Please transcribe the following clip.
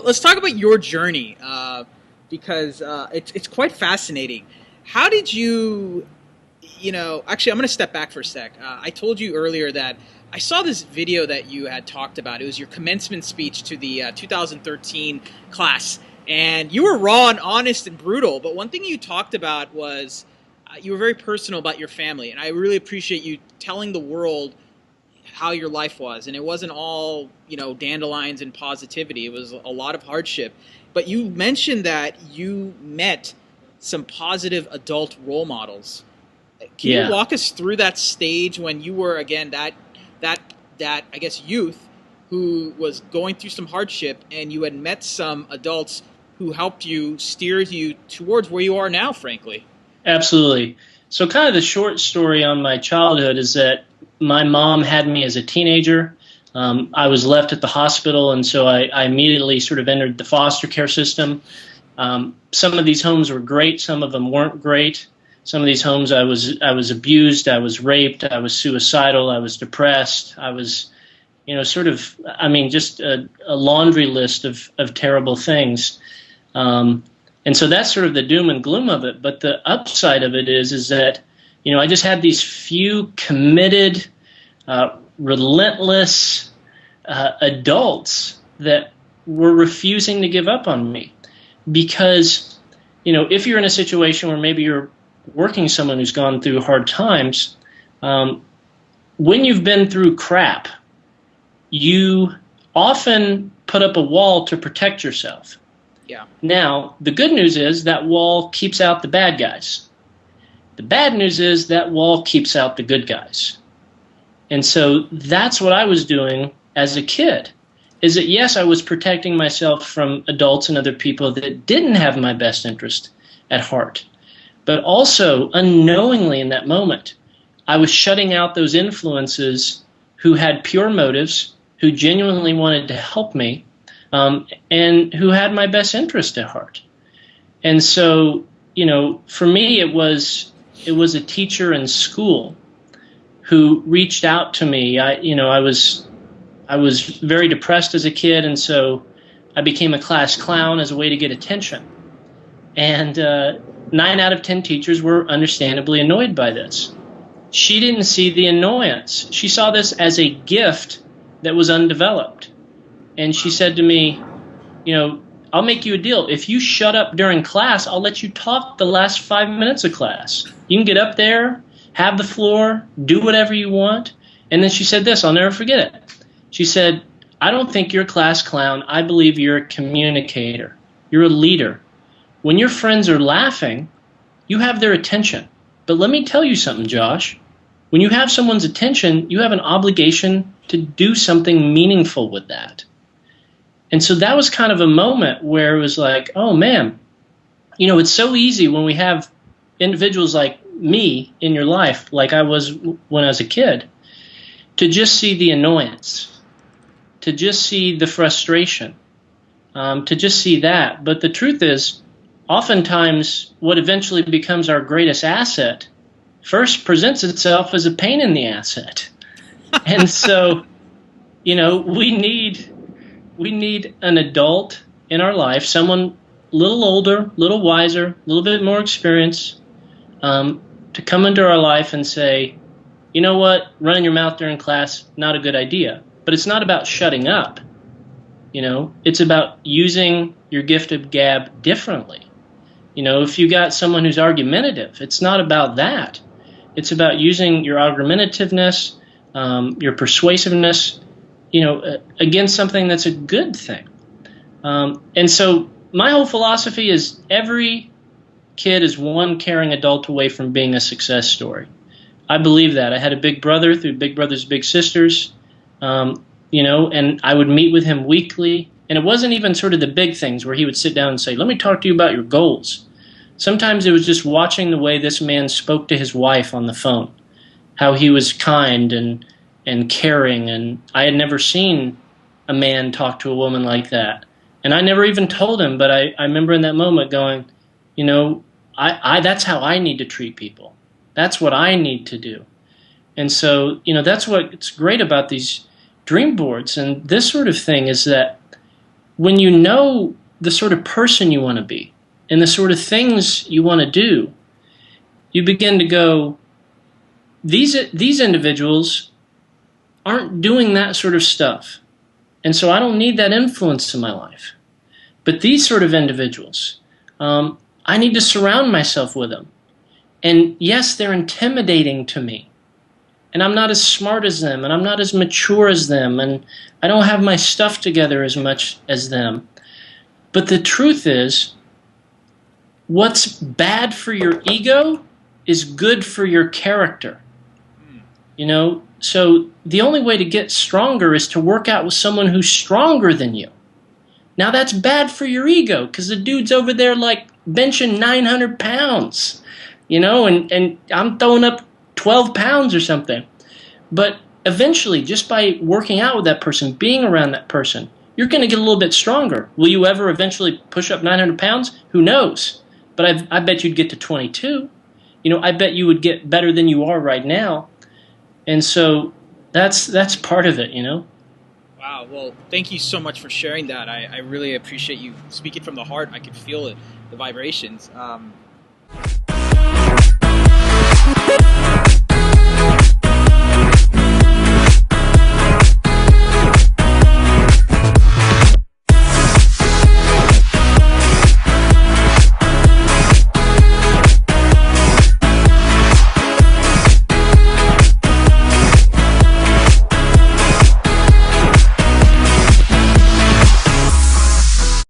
let's talk about your journey because it's quite fascinating. How did you, actually, I'm going to step back for a sec. I told you earlier that I saw this video that you had talked about. It was your commencement speech to the 2013 class, and you were raw and honest and brutal. But one thing you talked about was you were very personal about your family, and I really appreciate you telling the world how your life was. And it wasn't all, dandelions and positivity. It was a lot of hardship. But you mentioned that you met some positive adult role models. Can you walk us through that stage when you were, again, that I guess youth who was going through some hardship, and you had met some adults who helped you, steered you towards where you are now, frankly? Absolutely. So kind of the short story on my childhood is that my mom had me as a teenager. I was left at the hospital, and so I immediately sort of entered the foster care system. Some of these homes were great. Some of them weren't great. Some of these homes I was abused, I was raped, I was suicidal, I was depressed, I was, just a laundry list of terrible things. And so that's sort of the doom and gloom of it. But the upside of it is that, I just had these few committed, relentless adults that were refusing to give up on me. Because, if you're in a situation where maybe you're working someone who's gone through hard times, when you've been through crap, you often put up a wall to protect yourself. Yeah. Now, the good news is that wall keeps out the bad guys. The bad news is that wall keeps out the good guys. And so that's what I was doing as a kid, is that, yes, I was protecting myself from adults and other people that didn't have my best interest at heart. But also, unknowingly in that moment, I was shutting out those influences who had pure motives, who genuinely wanted to help me, and who had my best interest at heart. And so, for me, it was a teacher in school who reached out to me. I was very depressed as a kid, and so I became a class clown as a way to get attention. And 9 out of 10 teachers were understandably annoyed by this. She didn't see the annoyance. She saw this as a gift that was undeveloped. And she said to me, I'll make you a deal. If you shut up during class, I'll let you talk the last 5 minutes of class. You can get up there, have the floor, do whatever you want. And then she said this, I'll never forget it. She said, I don't think you're a class clown. I believe you're a communicator. You're a leader. When your friends are laughing, you have their attention. But let me tell you something, Josh. When you have someone's attention, you have an obligation to do something meaningful with that. And so that was kind of a moment where it was like, oh man, it's so easy when we have individuals like me in your life, like I was when I was a kid, to just see the annoyance, to just see the frustration, to just see that. But the truth is, oftentimes what eventually becomes our greatest asset first presents itself as a pain in the asset. And so, we need an adult in our life, someone a little older, a little wiser, a little bit more experienced, to come into our life and say, you know what, running your mouth during class, not a good idea. But it's not about shutting up. It's about using your gift of gab differently. If you got someone who's argumentative, it's not about that. It's about using your argumentativeness, your persuasiveness, against something that's a good thing. And so my whole philosophy is every kid is one caring adult away from being a success story. I believe that. I had a big brother through Big Brothers Big Sisters, and I would meet with him weekly. And it wasn't even sort of the big things where he would sit down and say, let me talk to you about your goals. Sometimes it was just watching the way this man spoke to his wife on the phone, how he was kind and caring. And I had never seen a man talk to a woman like that. And I never even told him, but I remember in that moment going, that's how I need to treat people. That's what I need to do. And so, that's what's great about these dream boards and this sort of thing is that when you know the sort of person you want to be and the sort of things you want to do, you begin to go, these individuals aren't doing that sort of stuff. And so I don't need that influence in my life. But these sort of individuals, I need to surround myself with them. And yes, they're intimidating to me. And I'm not as smart as them, and I'm not as mature as them, and I don't have my stuff together as much as them. But the truth is, what's bad for your ego is good for your character. You know, so the only way to get stronger is to work out with someone who's stronger than you. Now that's bad for your ego, because the dude's over there like benching 900 pounds, you know, and I'm throwing up 12 pounds or something. But eventually, just by working out with that person, being around that person, you're going to get a little bit stronger. Will you ever eventually push up 900 pounds? Who knows? But I bet you'd get to 22. You know, I bet you would get better than you are right now. And so that's part of it, you know. Wow. Well, thank you so much for sharing that. I really appreciate you speaking from the heart. I can feel it, the vibrations.